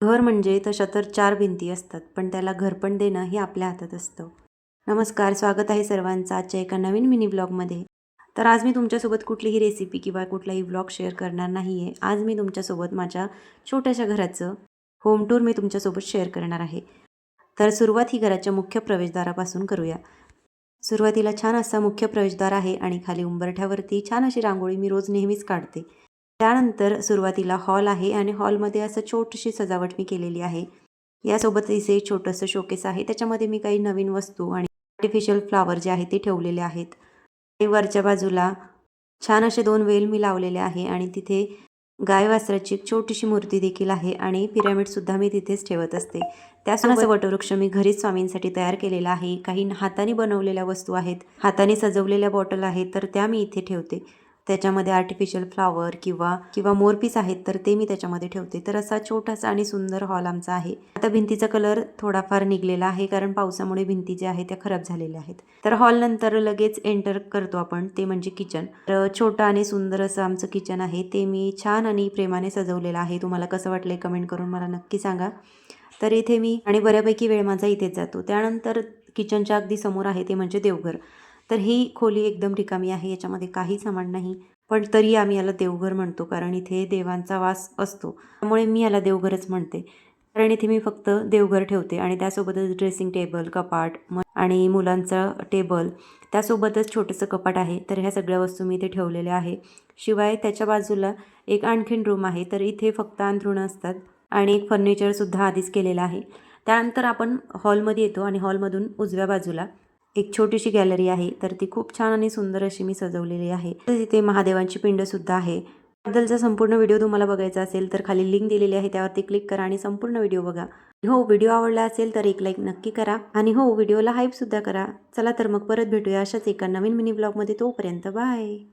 घर म्हणजे तशा तर 4 भिंती असतात, पण त्याला घरपण देणं हे आपल्या हातात असतं. नमस्कार, स्वागत आहे सर्वांचं आजच्या एका नवीन मिनी ब्लॉगमध्ये. तर आज मी तुमच्यासोबत कुठलीही रेसिपी किंवा कुठलाही ब्लॉग शेअर करणार नाही आहे. आज मी तुमच्यासोबत माझ्या छोट्याशा घराचं होम टूर मी तुमच्यासोबत शेअर करणार आहे. तर सुरुवात ही घराच्या मुख्य प्रवेशद्वारापासून करूया. सुरुवातीला छान असा मुख्य प्रवेशद्वार आहे आणि खाली उंबरठ्यावरती छान अशी रांगोळी मी रोज नेहमीच काढते. त्यानंतर सुरुवातीला हॉल आहे आणि हॉलमध्ये असं छोटीशी सजावट मी केलेली आहे. यासोबत इथे छोटंसं शोकेस आहे. त्याच्यामध्ये मी काही नवीन वस्तू आणि आर्टिफिशियल फ्लॉवर जे आहे ते ठेवलेले आहेत. आणि वरच्या बाजूला छान असे 2 वेल मी लावलेले आहे आणि तिथे गाय वासराची एक छोटीशी मूर्ती देखील आहे आणि पिरॅमिडसुद्धा मी तिथेच ठेवत असते. त्यासोबत वटवृक्ष मी घरीच स्वामींसाठी तयार केलेला आहे. काही हाताने बनवलेल्या वस्तू आहेत, हाताने सजवलेल्या बॉटल आहेत, तर त्या मी इथे ठेवते. त्याच्यामध्ये आर्टिफिशियल फ्लॉवर किंवा किंवा मोरपीस आहेत, तर ते मी त्याच्यामध्ये ठेवते. तर असा छोटासा आणि सुंदर हॉल आमचा आहे. आता भिंतीचा कलर थोडाफार निघलेला आहे, कारण पावसामुळे भिंती ज्या आहेत त्या खराब झालेल्या आहेत. तर हॉल नंतर लगेच एंटर करतो आपण, ते म्हणजे किचन. तर छोटं आणि सुंदर असं आमचं किचन आहे. ते मी छान आणि प्रेमाने सजवलेलं आहे. तुम्हाला कसं वाटलंय कमेंट करून मला नक्की सांगा. तर इथे मी आणि बऱ्यापैकी वेळ माझा इथेच जातो. त्यानंतर किचनच्या अगदी समोर आहे ते म्हणजे देवघर. तर ही खोली एकदम रिकामी आहे, याच्यामध्ये काही सामान नाही. पण तरी आम्ही याला देवघर म्हणतो, कारण इथे देवांचा वास असतो. त्यामुळे मी याला देवघरच म्हणते. कारण इथे मी फक्त देवघर ठेवते आणि त्यासोबतच ड्रेसिंग टेबल, कपाट आणि मुलांचा टेबल, त्यासोबतच छोटंसं कपाट आहे. तर ह्या सगळ्या वस्तू मी इथे ठेवलेल्या आहे. शिवाय त्याच्या बाजूला एक आणखीन रूम आहे, तर इथे फक्त अंथरुणं असतात आणि एक फर्निचरसुद्धा आधीच केलेलं आहे. त्यानंतर आपण हॉलमध्ये येतो आणि हॉलमधून उजव्या बाजूला एक छोटीशी गॅलरी आहे, तर ती खूप छान आणि सुंदर अशी मी सजवलेली आहे. तर तिथे महादेवांची पिंडसुद्धा आहे. त्याबद्दलचा संपूर्ण व्हिडिओ तुम्हाला बघायचा असेल तर खाली लिंक दिलेली आहे, त्यावरती क्लिक करा आणि संपूर्ण व्हिडिओ बघा. हो, व्हिडिओ आवडला असेल तर एक लाईक नक्की करा आणि हो, व्हिडिओला हाईपसुद्धा करा. चला तर मग परत भेटूया अशाच एका नवीन मिनी ब्लॉगमध्ये. तोपर्यंत बाय.